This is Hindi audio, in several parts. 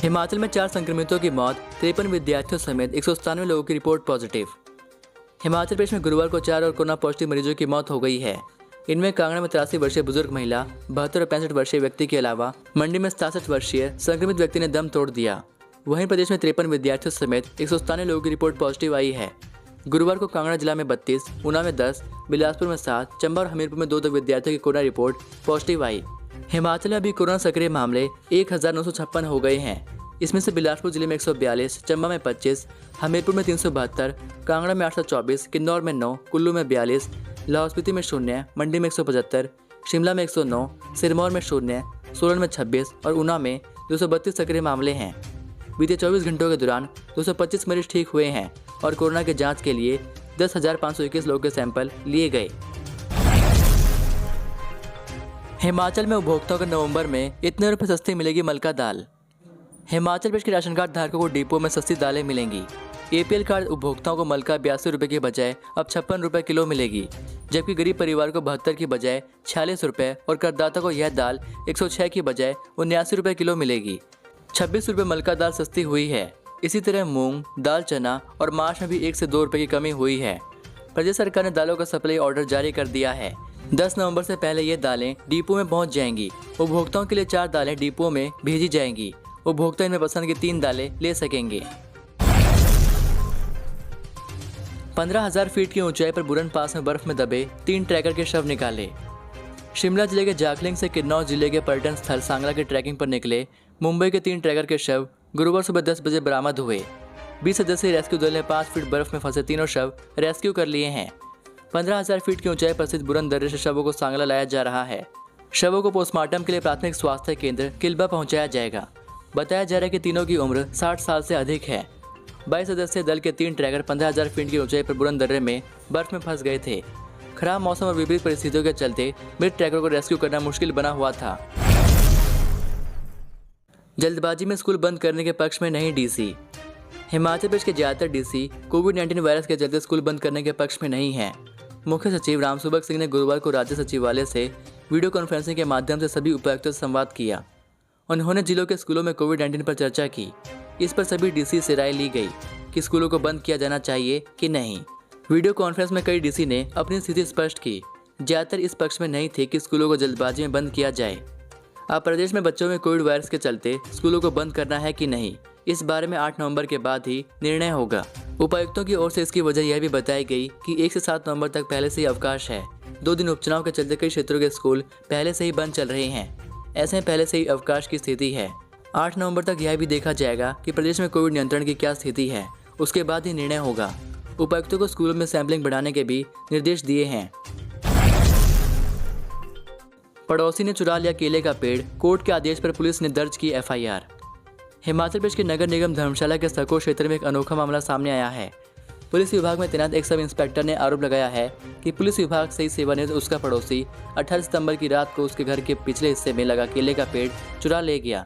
हिमाचल में 4 संक्रमितों की मौत, 53 विद्यार्थियों समेत 197 लोगों की रिपोर्ट पॉजिटिव। हिमाचल प्रदेश में गुरुवार को 4 और कोरोना पॉजिटिव मरीजों की मौत हो गई है। इनमें कांगड़ा में 83 वर्षीय बुजुर्ग महिला, 72 और 65 वर्षीय व्यक्ति के अलावा मंडी में 67 वर्षीय संक्रमित व्यक्ति ने दम तोड़ दिया। वहीं प्रदेश में 53 विद्यार्थियों समेत 197 लोगों की रिपोर्ट पॉजिटिव आई है। गुरुवार को कांगड़ा जिला में 32, ऊना में 10, बिलासपुर में 7, चंबा और हमीरपुर में 2 विद्यार्थियों की कोरोना रिपोर्ट पॉजिटिव आई। हिमाचल में अभी कोरोना सक्रिय मामले 1956 हो गए हैं। इसमें से बिलासपुर जिले में 142, चंबा में 25, हमीरपुर में 372, कांगड़ा में 824, किन्नौर में 9, कुल्लू में 42, लाहौल स्पीति में 0, मंडी में 175, शिमला में 109, सिरमौर में 0, सोलन में 26 और ऊना में 232 सक्रिय मामले हैं। बीते 24 घंटों के दौरान 225 मरीज ठीक हुए हैं और कोरोना की जांच के लिए 10,521 लोगों के सैंपल लिए गए। हिमाचल में उपभोक्ताओं को नवंबर में इतने रुपये सस्ती मिलेगी मलका दाल। हिमाचल प्रदेश के राशन कार्ड धारकों को डिपो में सस्ती दालें मिलेंगी। APL कार्ड उपभोक्ताओं को मलका 82 रुपये के बजाय अब 56 रुपये किलो मिलेगी, जबकि गरीब परिवार को 72 की बजाय 46 रुपये और करदाता को यह दाल 106 की बजाय 79 रुपये किलो मिलेगी। 26 रुपये मलका दाल सस्ती हुई है। इसी तरह मूंग, दाल चना और माश में भी 1 से 2 रुपये की कमी हुई है। प्रदेश सरकार ने दालों का सप्लाई ऑर्डर जारी कर दिया है। 10 नवंबर से पहले ये दालें डिपो में पहुंच जाएंगी। उपभोक्ताओं के लिए 4 दालें डिपो में भेजी जाएंगी। उपभोक्ता इनमें पसंद की 3 दालें ले सकेंगे। 15,000 फीट की ऊंचाई पर बुरन पास में बर्फ में दबे 3 ट्रैकर के शव निकाले। शिमला जिले के जाखलिंग से किन्नौर जिले के पर्यटन स्थल सांगला की ट्रैकिंग पर निकले मुंबई के 3 ट्रैकर के शव गुरुवार सुबह 10 बजे बरामद हुए। 20 सदस्यीय रेस्क्यू दल ने 5 फीट बर्फ में फंसे तीनों शव रेस्क्यू कर लिए हैं। 15,000 फीट की ऊंचाई पर स्थित बुरन दर्रे से शवों को सांगला लाया जा रहा है। शवों को पोस्टमार्टम के लिए प्राथमिक स्वास्थ्य केंद्र किल्बा पहुंचाया जाएगा। बताया जा रहा है कि तीनों की उम्र 60 साल से अधिक है। 22 सदस्यीय दल के 3 ट्रैकर 15,000 फीट की ऊंचाई पर बुरन दर्रे में बर्फ में फंस गए थे। खराब मौसम और विपरीत परिस्थितियों के चलते मृत ट्रैकर को रेस्क्यू करना मुश्किल बना हुआ था। जल्दबाजी में स्कूल बंद करने के पक्ष में नहीं DC। हिमाचल प्रदेश के ज्यादातर DC कोविड-19 वायरस के चलते स्कूल बंद करने के पक्ष में नहीं है। मुख्य सचिव रामसुभग सिंह ने गुरुवार को राज्य सचिवालय से वीडियो कॉन्फ्रेंसिंग के माध्यम से सभी उपायुक्तों से संवाद किया। उन्होंने जिलों के स्कूलों में कोविड-19 पर चर्चा की। इस पर सभी DC से राय ली गई कि स्कूलों को बंद किया जाना चाहिए कि नहीं। वीडियो कॉन्फ्रेंस में कई DC ने अपनी स्थिति स्पष्ट की। ज्यादातर इस पक्ष में नहीं थे कि स्कूलों को जल्दबाजी में बंद किया जाए। अब प्रदेश में बच्चों में कोविड वायरस के चलते स्कूलों को बंद करना है कि नहीं, इस बारे में 8 नवंबर के बाद ही निर्णय होगा। उपायुक्तों की ओर से इसकी वजह यह भी बताई गई कि 1 से 7 नवंबर तक पहले से ही अवकाश है। 2 दिन उपचुनाव के चलते कई क्षेत्रों के स्कूल पहले से ही बंद चल रहे हैं। ऐसे में पहले से ही अवकाश की स्थिति है। 8 नवंबर तक यह भी देखा जाएगा कि प्रदेश में कोविड नियंत्रण की क्या स्थिति है, उसके बाद ही निर्णय होगा। उपायुक्तों को स्कूलों में सैंपलिंग बढ़ाने के भी निर्देश दिए हैं। पड़ोसी ने चुरा लिया केले का पेड़, कोर्ट के आदेश पर पुलिस ने दर्ज की FIR। हिमाचल प्रदेश के नगर निगम धर्मशाला के सको क्षेत्र में एक अनोखा मामला सामने आया है। पुलिस विभाग में तैनात एक सब इंस्पेक्टर ने आरोप लगाया है कि पुलिस विभाग से ही सेवानिवृत्त उसका पड़ोसी 18 सितंबर की रात को उसके घर के पिछले हिस्से में लगा केले का पेड़ चुरा ले गया।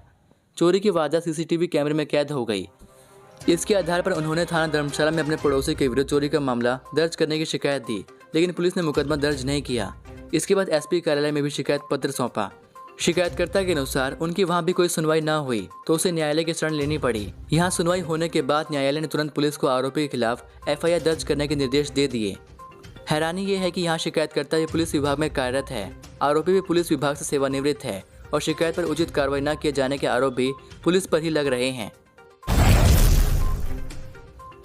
चोरी की वारदात CCTV कैमरे में कैद हो गई। इसके आधार पर उन्होंने थाना धर्मशाला में अपने पड़ोसी के विरुद्ध चोरी का मामला दर्ज करने की शिकायत दी, लेकिन पुलिस ने मुकदमा दर्ज नहीं किया। इसके बाद SP कार्यालय में भी शिकायत पत्र सौंपा। शिकायतकर्ता के अनुसार उनकी वहां भी कोई सुनवाई न हुई तो उसे न्यायालय की शरण लेनी पड़ी। यहां सुनवाई होने के बाद न्यायालय ने तुरंत पुलिस को आरोपी के खिलाफ FIR दर्ज करने के निर्देश दे दिए। हैरानी ये है कि यहाँ शिकायतकर्ता भी पुलिस विभाग में कार्यरत है, आरोपी भी पुलिस विभाग से सेवानिवृत्त है और शिकायत पर उचित कार्रवाई न किए जाने के आरोप भी पुलिस पर ही लग रहे हैं।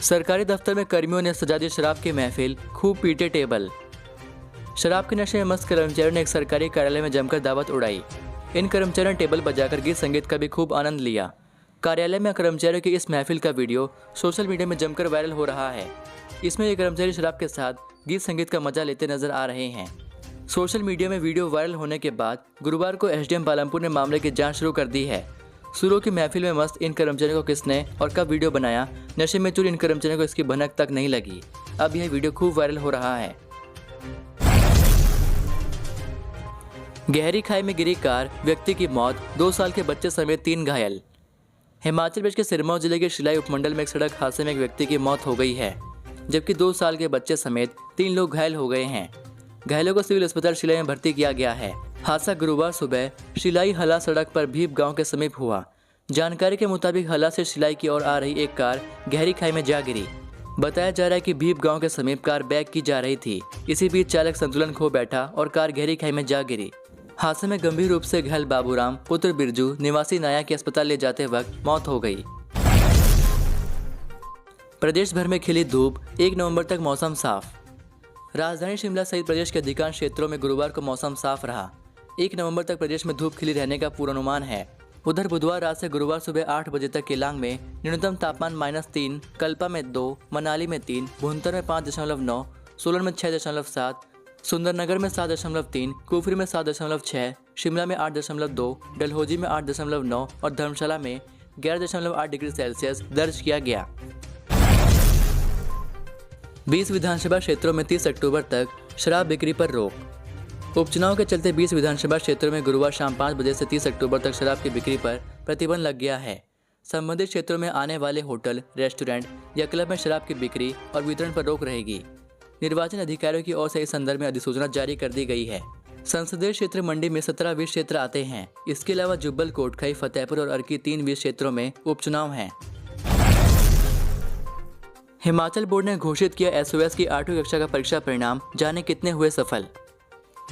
सरकारी दफ्तर में कर्मियों ने सजा दी शराब की महफिल, खूब पीटे टेबल। शराब के नशे में मस्त कर्मचारियों ने एक सरकारी कार्यालय में जमकर दावत उड़ाई। इन कर्मचारियों ने टेबल बजाकर गीत संगीत का भी खूब आनंद लिया। कार्यालय में कर्मचारियों की इस महफिल का वीडियो सोशल मीडिया में जमकर वायरल हो रहा है। इसमें ये कर्मचारी शराब के साथ गीत संगीत का मजा लेते नजर आ रहे हैं। सोशल मीडिया में वीडियो वायरल होने के बाद गुरुवार को SDM पालमपुर ने मामले की जाँच शुरू कर दी है। सुरों की महफिल में मस्त इन कर्मचारियों को किसने और कब वीडियो बनाया, नशे में चूर इन कर्मचारियों को इसकी भनक तक नहीं लगी। अब यह वीडियो खूब वायरल हो रहा है। गहरी खाई में गिरी कार, व्यक्ति की मौत, 2 साल के बच्चे समेत 3 घायल। हिमाचल प्रदेश के सिरमौर जिले के शिलाई उपमंडल में एक सड़क हादसे में एक व्यक्ति की मौत हो गई है, जबकि 2 साल के बच्चे समेत 3 लोग घायल हो गए हैं। घायलों को सिविल अस्पताल शिलाई में भर्ती किया गया है। हादसा गुरुवार सुबह शिलाई हला सड़क पर भीप गांव के समीप हुआ, जानकारी के मुताबिक हला से सिलाई की ओर आ रही एक कार गहरी खाई में जा गिरी। बताया जा रहा है कि भीप गांव के समीप कार बैक की जा रही थी। इसी बीच चालक संतुलन खो बैठा और कार गहरी खाई में जा गिरी। हादसे में गंभीर रूप से घायल बाबूराम पुत्र बिरजू निवासी नाया की अस्पताल ले जाते वक्त मौत हो गई। प्रदेश भर में खिली धूप, 1 नवंबर तक मौसम साफ। राजधानी शिमला सहित प्रदेश के अधिकांश क्षेत्रों में गुरुवार को मौसम साफ रहा। 1 नवंबर तक प्रदेश में धूप खिली रहने का पूर्वानुमान है। उधर बुधवार रात से गुरुवार सुबह 8 बजे तक केलांग में न्यूनतम तापमान -3, कल्पा में 2, मनाली में 3, भुंतर में 5.9, सोलन में 6.7, सुंदरनगर में 7.3, कुफरी में 7.6, शिमला में 8.2, डलहौजी में 8.9 और धर्मशाला में 11.8 डिग्री सेल्सियस दर्ज किया गया। 20 विधानसभा क्षेत्रों में 30 अक्टूबर तक शराब बिक्री पर रोक। उपचुनाव के चलते 20 विधानसभा क्षेत्रों में गुरुवार शाम 5 बजे से 30 अक्टूबर तक शराब की बिक्री पर प्रतिबंध लग गया है। संबंधित क्षेत्रों में आने वाले होटल, रेस्टोरेंट या क्लब में शराब की बिक्री और वितरण पर रोक रहेगी। निर्वाचन अधिकारियों की ओर से इस संदर्भ में अधिसूचना जारी कर दी गई है। संसदीय क्षेत्र मंडी में 17 20 क्षेत्र आते हैं। इसके अलावा जुब्बल, कोटखाई, फतेहपुर और अर्की 3 20 क्षेत्रों में उपचुनाव हैं। हिमाचल बोर्ड ने घोषित किया एसओएस की 8वीं कक्षा का परीक्षा परिणाम, जाने कितने हुए सफल।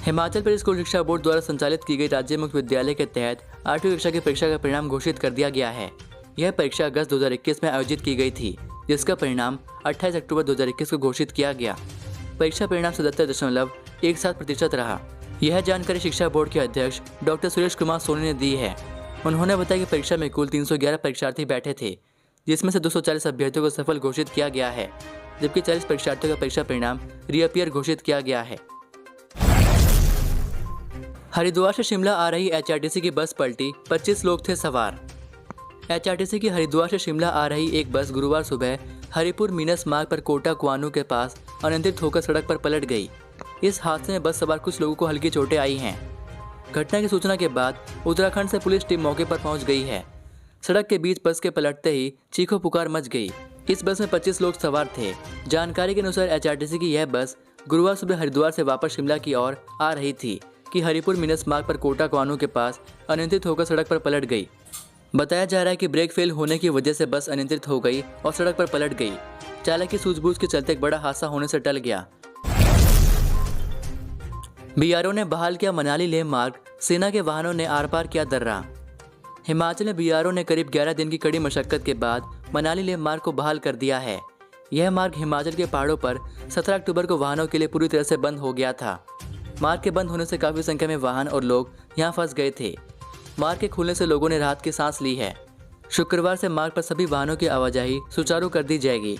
हिमाचल प्रदेश स्कूल शिक्षा बोर्ड द्वारा संचालित की गई राज्य मुक्त विद्यालय के तहत 8वीं कक्षा की परीक्षा का परिणाम घोषित कर दिया गया है। यह परीक्षा अगस्त 2021 में आयोजित की गई थी, जिसका परिणाम 28 अक्टूबर 2021 को घोषित किया गया। परीक्षा परिणाम 77.17% रहा। यह जानकारी शिक्षा बोर्ड के अध्यक्ष डॉक्टर सुरेश कुमार सोनी ने दी है। उन्होंने बताया कि परीक्षा में कुल 311 परीक्षार्थी बैठे थे, जिसमें से 240 अभ्यर्थियों को सफल घोषित किया गया है, जबकि 40 परीक्षार्थियों का परीक्षा परिणाम रीअपियर घोषित किया गया है। हरिद्वार से शिमला आ रही एचआरटीसी की बस पलटी, 25 लोग थे सवार। एचआरटीसी की हरिद्वार से शिमला आ रही एक बस गुरुवार सुबह हरिपुर मीनस मार्ग पर कोटा कुआनू के पास अनियंत्रित होकर सड़क पर पलट गई। इस हादसे में बस सवार कुछ लोगों को हल्की चोटें आई हैं। घटना की सूचना के बाद उत्तराखंड से पुलिस टीम मौके पर पहुंच गई है। सड़क के बीच बस के पलटते ही चीखो पुकार मच गई। इस बस में 25 लोग सवार थे। जानकारी के अनुसार एचआरटीसी की यह बस गुरुवार सुबह हरिद्वार से वापस शिमला की ओर आ रही थी कि हरिपुर मीनस मार्ग पर कोटा कुआनू के पास अनियंत्रित होकर सड़क पर पलट गई। बताया जा रहा है कि ब्रेक फेल होने की वजह से बस अनियंत्रित हो गई और सड़क पर पलट गई। चालक की सूझबूझ के चलते एक बड़ा हादसा होने से टल गया। बीआरओ ने बहाल किया मनाली लेह मार्ग, सेना के वाहनों ने आर पार किया दर्रा। हिमाचल में बीआरओ ने करीब 11 दिन की कड़ी मशक्कत के बाद मनाली लेह मार्ग को बहाल कर दिया है। यह मार्ग हिमाचल के पहाड़ों पर 17 अक्टूबर को वाहनों के लिए पूरी तरह से बंद हो गया था। मार्ग के बंद होने से काफ़ी संख्या में वाहन और लोग यहाँ फंस गए थे। मार्ग के खुलने से लोगों ने राहत की सांस ली है। शुक्रवार से मार्ग पर सभी वाहनों की आवाजाही सुचारू कर दी जाएगी।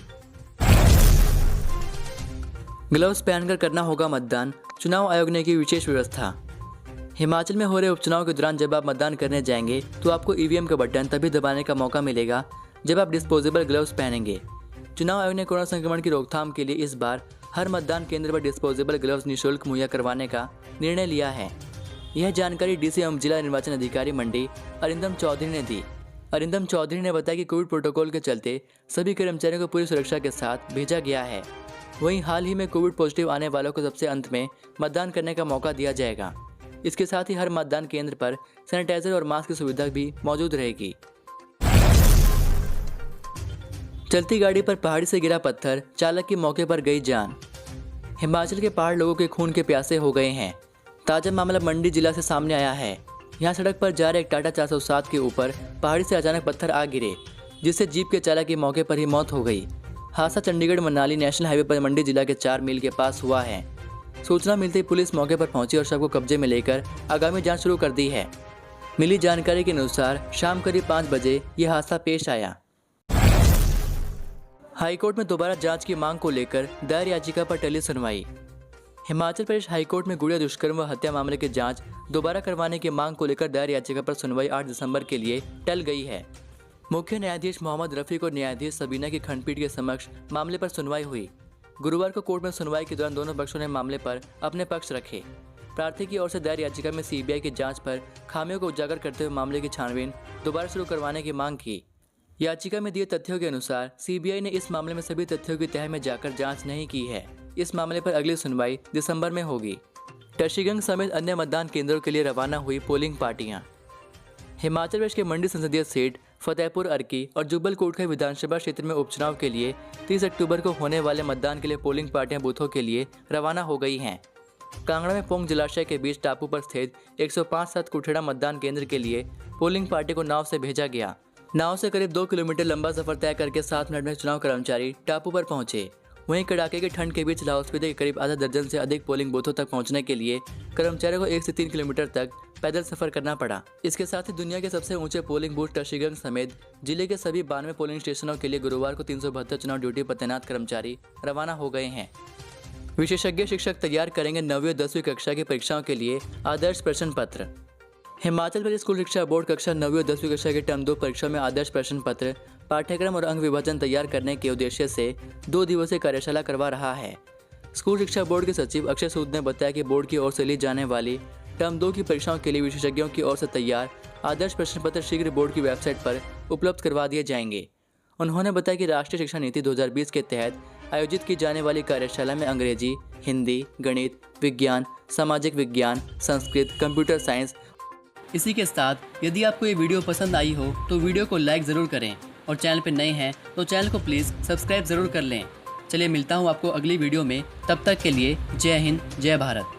ग्लव्स पहनकर करना होगा मतदान, चुनाव आयोग ने की विशेष व्यवस्था। हिमाचल में हो रहे उपचुनाव के दौरान जब आप मतदान करने जाएंगे तो आपको ईवीएम का बटन तभी दबाने का मौका मिलेगा जब आप डिस्पोजेबल ग्लव्स पहनेंगे। चुनाव आयोग ने कोरोना संक्रमण की रोकथाम के लिए इस बार हर मतदान केंद्र पर डिस्पोजेबल ग्लव्स निःशुल्क मुहैया करवाने का निर्णय लिया है। यह जानकारी डीसी एवं जिला निर्वाचन अधिकारी मंडी अरिंदम चौधरी ने दी। अरिंदम चौधरी ने बताया कि कोविड प्रोटोकॉल के चलते सभी कर्मचारियों को पूरी सुरक्षा के साथ भेजा गया है। वहीं हाल ही में कोविड पॉजिटिव आने वालों को सबसे अंत में मतदान करने का मौका दिया जाएगा। इसके साथ ही हर मतदान केंद्र पर सैनिटाइजर और मास्क की सुविधा भी मौजूद रहेगी। चलती गाड़ी पर पहाड़ी से गिरा पत्थर, चालक की मौके पर गई जान। हिमाचल के पहाड़ लोगों के खून के प्यासे हो गए हैं। ताजा मामला मंडी जिला से सामने आया है। यहाँ सड़क पर जा रहे एक टाटा 407 के ऊपर पहाड़ी से अचानक पत्थर आ गिरे, जिससे जीप के चालक की मौके पर ही मौत हो गई। हादसा चंडीगढ़ मनाली नेशनल हाईवे पर मंडी जिला के 4 मील के पास हुआ है। सूचना मिलते ही पुलिस मौके पर पहुंची और शव को कब्जे में लेकर आगामी जांच शुरू कर दी है। मिली जानकारी के अनुसार शाम करीब 5 बजे यह हादसा पेश आया। हाईकोर्ट में दोबारा जांच की मांग को लेकर दायर याचिका पर टली सुनवाई। हिमाचल प्रदेश हाईकोर्ट में गुड़िया दुष्कर्म व हत्या मामले की जांच दोबारा करवाने की मांग को लेकर दायर याचिका पर सुनवाई 8 दिसंबर के लिए टल गई है। मुख्य न्यायाधीश मोहम्मद रफीक और न्यायाधीश सबीना की खंडपीठ के समक्ष मामले पर सुनवाई हुई। गुरुवार को कोर्ट में सुनवाई के दौरान दोनों पक्षों ने मामले पर अपने पक्ष रखे। प्रार्थी की ओर से दायर याचिका में सीबीआई की जांच पर खामियों को उजागर करते हुए मामले की छानबीन दोबारा शुरू करवाने की मांग की। याचिका में दिए तथ्यों के अनुसार सीबीआई ने इस मामले में सभी तथ्यों की तह में जाकर जांच नहीं की है। इस मामले पर अगली सुनवाई दिसंबर में होगी। टशीगंग समेत अन्य मतदान केंद्रों के लिए रवाना हुई पोलिंग पार्टियां। हिमाचल प्रदेश के मंडी संसदीय सीट फतेहपुर अर्की और जुब्बल कोटखाई विधानसभा क्षेत्र में उपचुनाव के लिए 30 अक्टूबर को होने वाले मतदान के लिए पोलिंग पार्टियां बूथों के लिए रवाना हो गई हैं। कांगड़ा में पोंग जलाशय के बीच टापू पर स्थित 105 कुठेड़ा मतदान केंद्र के लिए पोलिंग पार्टी को नाव से भेजा गया। नाव से करीब 2 किलोमीटर लंबा सफर तय करके 7 मिनट में चुनाव कर्मचारी टापू पर पहुंचे। वहीं कड़ाके की ठंड के बीच लाहौल स्पीति के करीब आधा दर्जन से अधिक पोलिंग बूथों तक पहुंचने के लिए कर्मचारियों को 1 से 3 किलोमीटर तक पैदल सफर करना पड़ा। इसके साथ ही दुनिया के सबसे ऊंचे पोलिंग बूथ टशीगंज समेत जिले के सभी 92 पोलिंग स्टेशनों के लिए गुरुवार को 372 चुनाव ड्यूटी पर तैनात कर्मचारी रवाना हो गए हैं। विशेषज्ञ शिक्षक तैयार करेंगे 9वीं और 10वीं कक्षा की परीक्षाओं के लिए आदर्श प्रश्न पत्र। हिमाचल प्रदेश स्कूल शिक्षा बोर्ड कक्षा 9वीं और 10वीं कक्षा की टर्म 2 परीक्षा में आदर्श प्रश्न पत्र, पाठ्यक्रम और अंक विभाजन तैयार करने के उद्देश्य से 2 दिवसीय कार्यशाला करवा रहा है। स्कूल शिक्षा बोर्ड के सचिव अक्षय सूद ने बताया कि बोर्ड की ओर से ली जाने वाली टर्म 2 की परीक्षाओं के लिए विशेषज्ञों की ओर से तैयार आदर्श प्रश्न पत्र शीघ्र बोर्ड की वेबसाइट पर उपलब्ध करवा दिए जाएंगे। उन्होंने बताया कि राष्ट्रीय शिक्षा नीति 2020 के तहत आयोजित की जाने वाली कार्यशाला में अंग्रेजी, हिंदी, गणित, विज्ञान, सामाजिक विज्ञान, संस्कृत, कंप्यूटर साइंस। इसी के साथ यदि आपको ये वीडियो पसंद आई हो तो वीडियो को लाइक ज़रूर करें और चैनल पर नए हैं तो चैनल को प्लीज़ सब्सक्राइब ज़रूर कर लें। चलिए मिलता हूँ आपको अगली वीडियो में, तब तक के लिए जय हिंद, जय भारत।